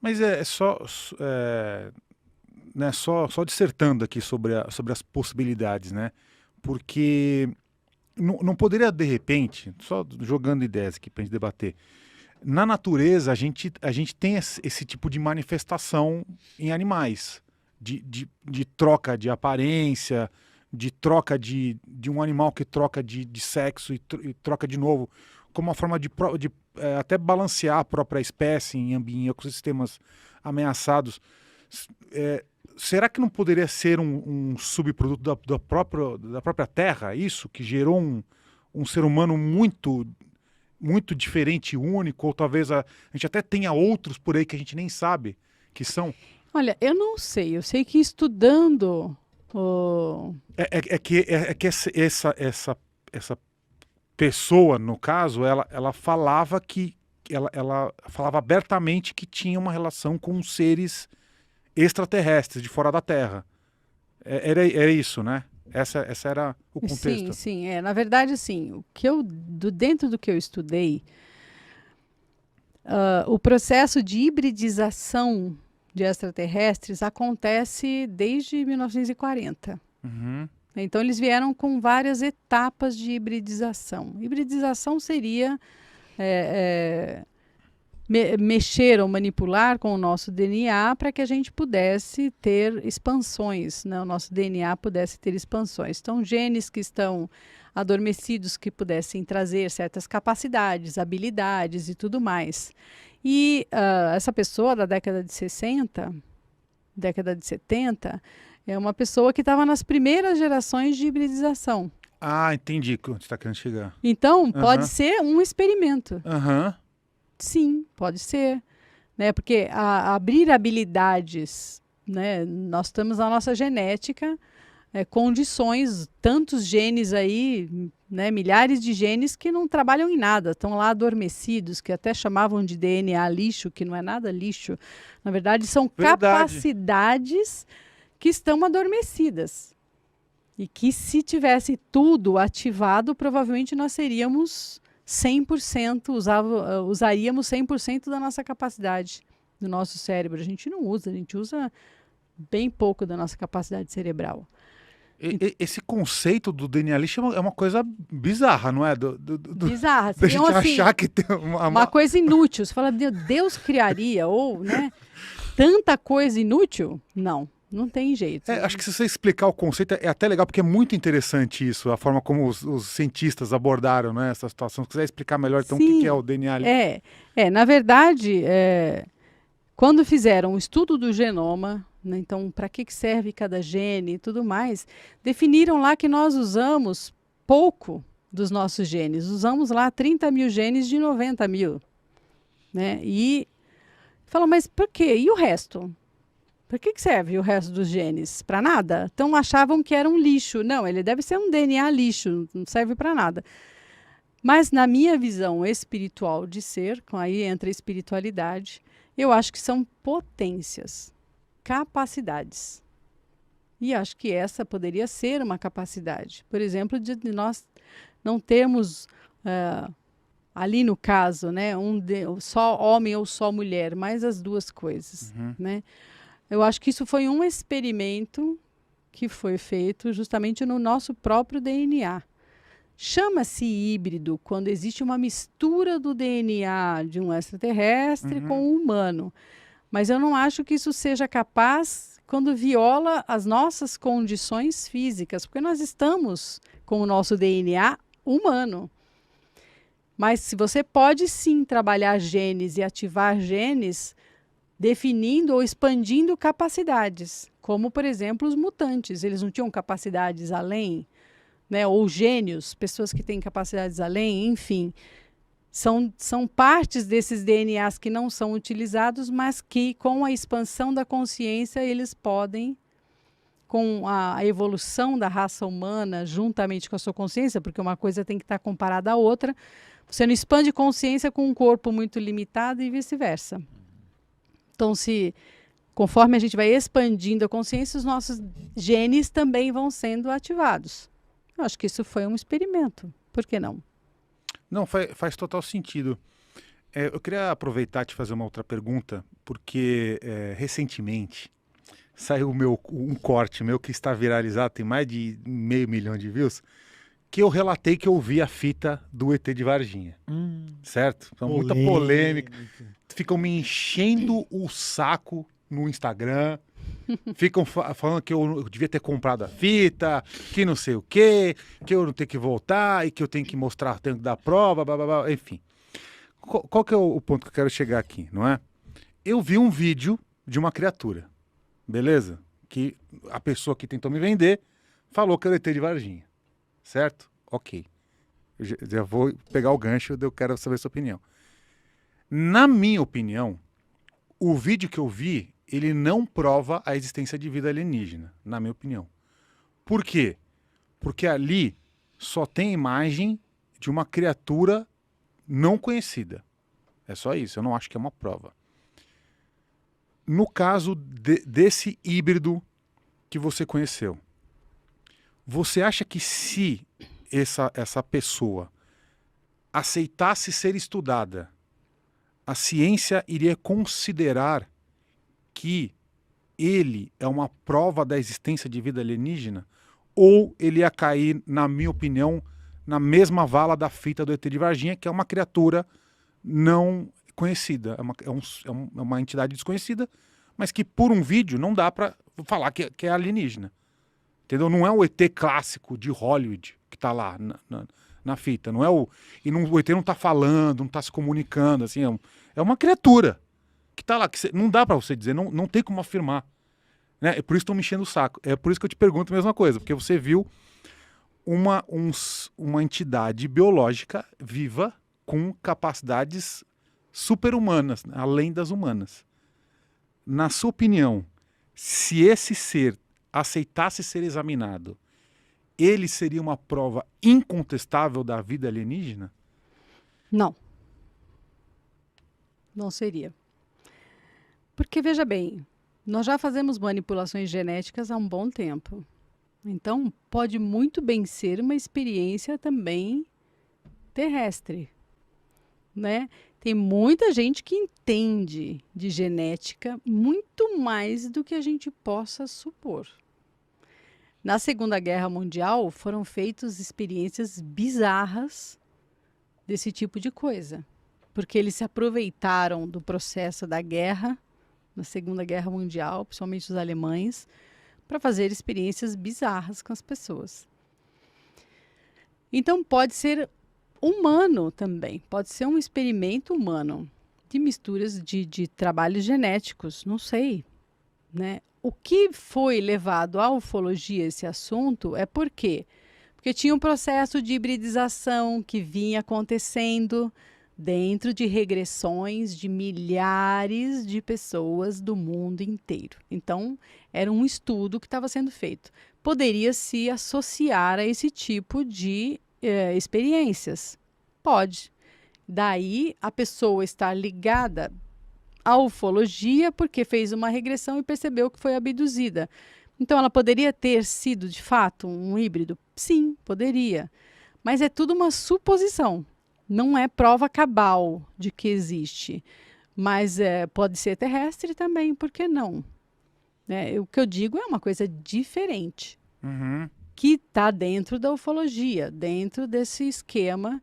Mas né, só dissertando aqui sobre as possibilidades, né? Porque não poderia, de repente, só jogando ideias aqui para a gente debater, na natureza a gente tem esse tipo de manifestação em animais, de troca de aparência, de troca de um animal que troca de sexo e troca de novo, como uma forma de até balancear a própria espécie em ecossistemas ameaçados. É, será que não poderia ser um subproduto da própria Terra, isso, que gerou um ser humano muito diferente e único, ou talvez a gente até tenha outros por aí que a gente nem sabe que são? Olha, eu não sei. Eu sei que estudando o... É que essa pessoa, no caso, ela falava ela falava abertamente que tinha uma relação com extraterrestres de fora da Terra. Era isso, né? Essa era o Sim, contexto. sim. Na verdade, assim, dentro do que eu estudei, o processo de hibridização de extraterrestres acontece desde 1940. Uhum. Então, eles vieram com várias etapas de hibridização. Hibridização seria mexer ou manipular com o nosso DNA para que a gente pudesse ter expansões, né? O nosso DNA pudesse ter expansões. Então, genes que estão adormecidos que pudessem trazer certas capacidades, habilidades e tudo mais. E essa pessoa da década de 60, década de 70, é uma pessoa que estava nas primeiras gerações de hibridização. Ah, entendi onde você está querendo chegar. Então, pode Aham. ser um experimento. Aham. Sim, pode ser. Né? Porque abrir habilidades, né? Nós temos na nossa genética condições, tantos genes aí, né? Milhares de genes que não trabalham em nada, estão lá adormecidos, que até chamavam de DNA lixo, que não é nada lixo. Na verdade, são Verdade. capacidades que estão adormecidas. E que se tivesse tudo ativado, provavelmente nós seríamos 100%, usaríamos 100% da nossa capacidade do nosso cérebro. A gente não usa, a gente usa bem pouco da nossa capacidade cerebral. Esse conceito do DNA lixo é uma coisa bizarra, não é? Bizarra. Da Seriam gente assim, achar que tem uma coisa inútil. Você fala, meu Deus criaria, ou, né? Tanta coisa inútil? Não, não tem jeito. Acho que se você explicar o conceito é até legal, porque é muito interessante isso, a forma como os cientistas abordaram, né, essa situação. Se quiser explicar melhor, então, o que é o Sim, DNA lixo? na verdade, quando fizeram o estudo do genoma, né, então para que serve cada gene e tudo mais, definiram lá que nós usamos pouco dos nossos genes. Usamos lá 30 mil genes de 90 mil. Né? E falam, mas por quê? E o resto? Para que serve o resto dos genes? Para nada? Então achavam que era um lixo. Não, ele deve ser um DNA lixo, não serve para nada. Mas na minha visão espiritual de ser, aí entra a espiritualidade, eu acho que são potências, capacidades. E acho que essa poderia ser uma capacidade. Por exemplo, de nós não termos, ali no caso, né, só homem ou só mulher, mas as duas coisas. Uhum. Né? Eu acho que isso foi um experimento que foi feito justamente no nosso próprio DNA. Chama-se híbrido quando existe uma mistura do DNA de um extraterrestre com um humano. Mas eu não acho que isso seja capaz quando viola as nossas condições físicas, porque nós estamos com o nosso DNA humano. Mas se você pode sim trabalhar genes e ativar genes, definindo ou expandindo capacidades, como, por exemplo, os mutantes. Eles não tinham capacidades além, né? Ou gênios, pessoas que têm capacidades além, enfim. São partes desses DNAs que não são utilizados, mas que, com a expansão da consciência, eles podem, com a evolução da raça humana, juntamente com a sua consciência, porque uma coisa tem que estar comparada à outra, você não expande consciência com um corpo muito limitado e vice-versa. Então, conforme a gente vai expandindo a consciência, os nossos genes também vão sendo ativados. Eu acho que isso foi um experimento. Por que não? Não, faz total sentido. Eu queria aproveitar e te fazer uma outra pergunta, porque recentemente saiu um corte meu que está viralizado, tem mais de 500 mil de views, que eu relatei que eu vi a fita do ET de Varginha, certo? Então, muita polêmica. Ficam me enchendo o saco no Instagram, ficam falando que eu devia ter comprado a fita, que não sei o quê, que eu não tenho que voltar e que eu tenho que mostrar, tenho que dar prova, blá, blá, blá, enfim. Qual que é o ponto que eu quero chegar aqui, não é? Eu vi um vídeo de uma criatura, beleza? Que a pessoa que tentou me vender falou que era o ET de Varginha, certo? Ok. Eu já vou pegar o gancho, eu quero saber a sua opinião. Na minha opinião, o vídeo que eu vi, ele não prova a existência de vida alienígena, na minha opinião. Por quê? Porque ali só tem imagem de uma criatura não conhecida. É só isso, eu não acho que é uma prova. No caso desse híbrido que você conheceu, você acha que se essa pessoa aceitasse ser estudada, a ciência iria considerar que ele é uma prova da existência de vida alienígena? Ou ele ia cair, na minha opinião, na mesma vala da fita do ET de Varginha, que é uma criatura não conhecida, é uma entidade desconhecida, mas que por um vídeo não dá para falar que é alienígena. Entendeu? Não é o ET clássico de Hollywood que está lá na fita. Não é o ET não está falando, não está se comunicando. Assim, é uma criatura que está lá. Não dá para você dizer, não tem como afirmar. Né? É por isso que estão me enchendo o saco. É por isso que eu te pergunto a mesma coisa, porque você viu uma entidade biológica viva com capacidades super-humanas, além das humanas. Na sua opinião, se esse ser aceitasse ser examinado, ele seria uma prova incontestável da vida alienígena? Não. Não seria. Porque, veja bem, nós já fazemos manipulações genéticas há um bom tempo. Então, pode muito bem ser uma experiência também terrestre, né? Tem muita gente que entende de genética muito mais do que a gente possa supor. Na Segunda Guerra Mundial, foram feitas experiências bizarras desse tipo de coisa, porque eles se aproveitaram do processo da guerra, na Segunda Guerra Mundial, principalmente os alemães, para fazer experiências bizarras com as pessoas. Então, pode ser humano também, pode ser um experimento humano de misturas de trabalhos genéticos, não sei, né? O que foi levado à ufologia esse assunto é por quê? Porque tinha um processo de hibridização que vinha acontecendo dentro de regressões de milhares de pessoas do mundo inteiro. Então, era um estudo que estava sendo feito. Poderia se associar a esse tipo de experiências? Pode. Daí, a pessoa está ligada à ufologia porque fez uma regressão e percebeu que foi abduzida. Então, ela poderia ter sido, de fato, um híbrido? Sim, poderia. Mas é tudo uma suposição. Não é prova cabal de que existe. Mas pode ser terrestre também, por que não? O que eu digo é uma coisa diferente. Uhum. Que está dentro da ufologia, dentro desse esquema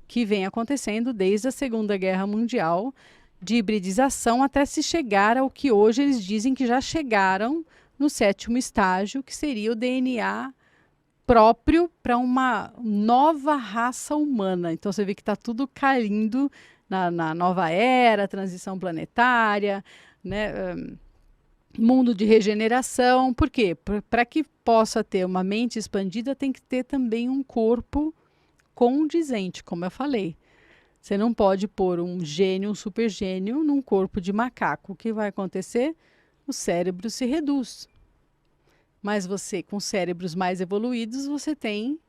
que vem acontecendo desde a Segunda Guerra Mundial, de hibridização até se chegar ao que hoje eles dizem que já chegaram no 7º estágio, que seria o DNA próprio para uma nova raça humana. Então você vê que está tudo caindo na nova era, transição planetária, né? Mundo de regeneração. Por quê? Para que possa ter uma mente expandida, tem que ter também um corpo condizente, como eu falei. Você não pode pôr um gênio, um super gênio, num corpo de macaco. O que vai acontecer? O cérebro se reduz. Mas você, com cérebros mais evoluídos, você tem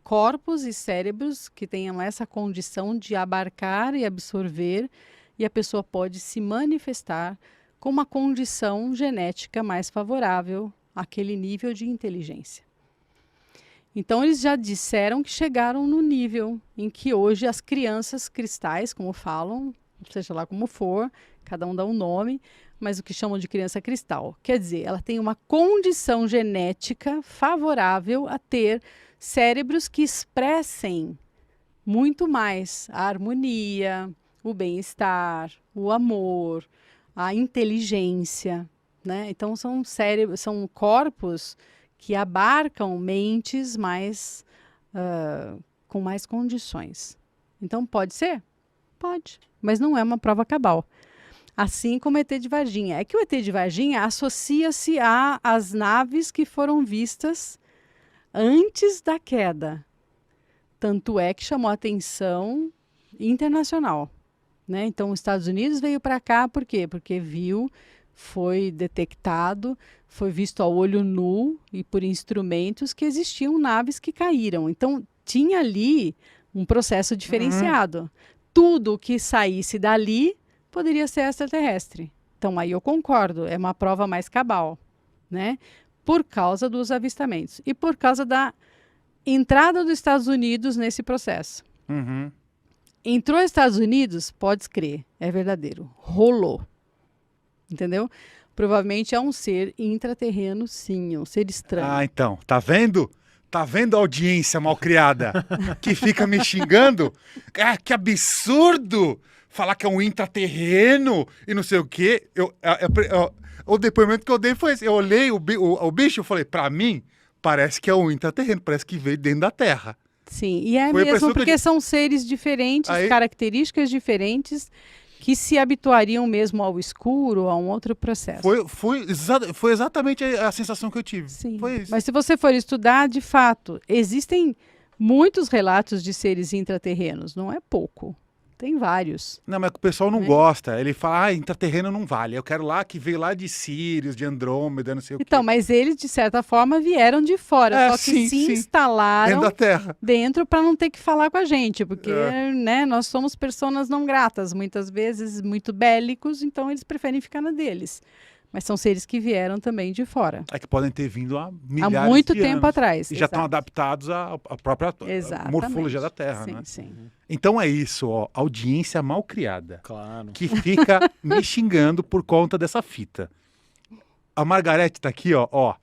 corpos e cérebros que tenham essa condição de abarcar e absorver, e a pessoa pode se manifestar com uma condição genética mais favorável àquele nível de inteligência. Então, eles já disseram que chegaram no nível em que hoje as crianças cristais, como falam, seja lá como for, cada um dá um nome, mas o que chamam de criança cristal. Quer dizer, ela tem uma condição genética favorável a ter cérebros que expressem muito mais a harmonia, o bem-estar, o amor, a inteligência, né? Então, são corpos que abarcam mentes mais, com mais condições. Então, pode ser? Pode, mas não é uma prova cabal. Assim como o ET de Varginha. É que o ET de Varginha associa-se às naves que foram vistas antes da queda. Tanto é que chamou a atenção internacional, né? Então, os Estados Unidos veio para cá por quê? Porque viu, foi detectado, foi visto a olho nu e por instrumentos que existiam naves que caíram. Então, tinha ali um processo diferenciado. Tudo que saísse dali poderia ser extraterrestre. Então, aí eu concordo, é uma prova mais cabal, né? Por causa dos avistamentos e por causa da entrada dos Estados Unidos nesse processo. Uhum. Entrou os Estados Unidos, pode crer, é verdadeiro. Rolou. Entendeu? Provavelmente é um ser intraterreno, sim, um ser estranho. Ah, então, tá vendo? Tá vendo a audiência malcriada que fica me xingando? Ah, que absurdo! Falar que é um intraterreno e não sei o quê. O depoimento que eu dei foi esse. Eu olhei o bicho e falei, pra mim, parece que é um intraterreno, parece que veio dentro da Terra. Sim, e é Foi a mesmo pessoa que porque eu- são seres diferentes, Aí- características diferentes, que se habituariam mesmo ao escuro, a um outro processo. Foi exatamente a sensação que eu tive. Sim. Foi isso. Mas se você for estudar, de fato, existem muitos relatos de seres intraterrenos, não é pouco. Tem vários. Não, mas o pessoal não Né? gosta. Ele fala, ah, intraterreno não vale. Eu quero lá que veio lá de Sirius, de Andrômeda, não sei o quê. Então, mas eles, de certa forma, vieram de fora, É, só que sim, se sim. instalaram Dentro da Terra. dentro para não ter que falar com a gente, porque É. né, nós somos pessoas não gratas, muitas vezes muito bélicos, então eles preferem ficar na deles. Mas são seres que vieram também de fora. É que podem ter vindo há Há milhares muito de tempo anos. atrás. E já estão exato. adaptados à própria Exatamente. morfologia da Terra, Sim, né? sim. Então é isso, ó. Audiência mal criada. Claro. Que fica me xingando por conta dessa fita. A Margarete tá aqui, ó.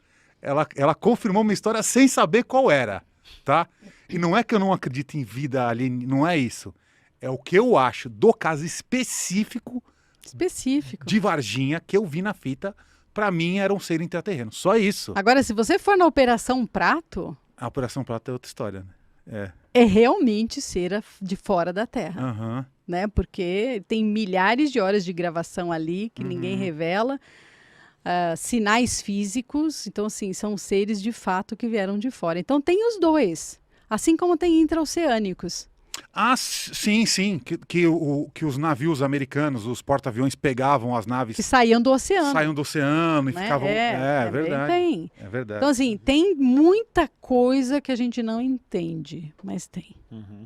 Ela confirmou uma história sem saber qual era, tá? E não é que eu não acredito em vida alienígena, não é isso. É o que eu acho do caso específico Específico. de Varginha que eu vi na fita. Pra mim era um ser intraterreno. Só isso. Agora, se você for na Operação Prato, A Operação Prata é outra história, né? é realmente ser de fora da Terra. Aham. Né? Porque tem milhares de horas de gravação ali que Uhum. ninguém revela, sinais físicos, então assim, são seres de fato que vieram de fora. Então tem os dois, assim como tem intraoceânicos. Ah, sim, sim. Que os navios americanos, os porta-aviões pegavam as naves, Que saíam do oceano. saíam do oceano e né? ficavam. É também verdade. Tem. É verdade. Então assim, tem muita coisa que a gente não entende, mas tem. Uhum.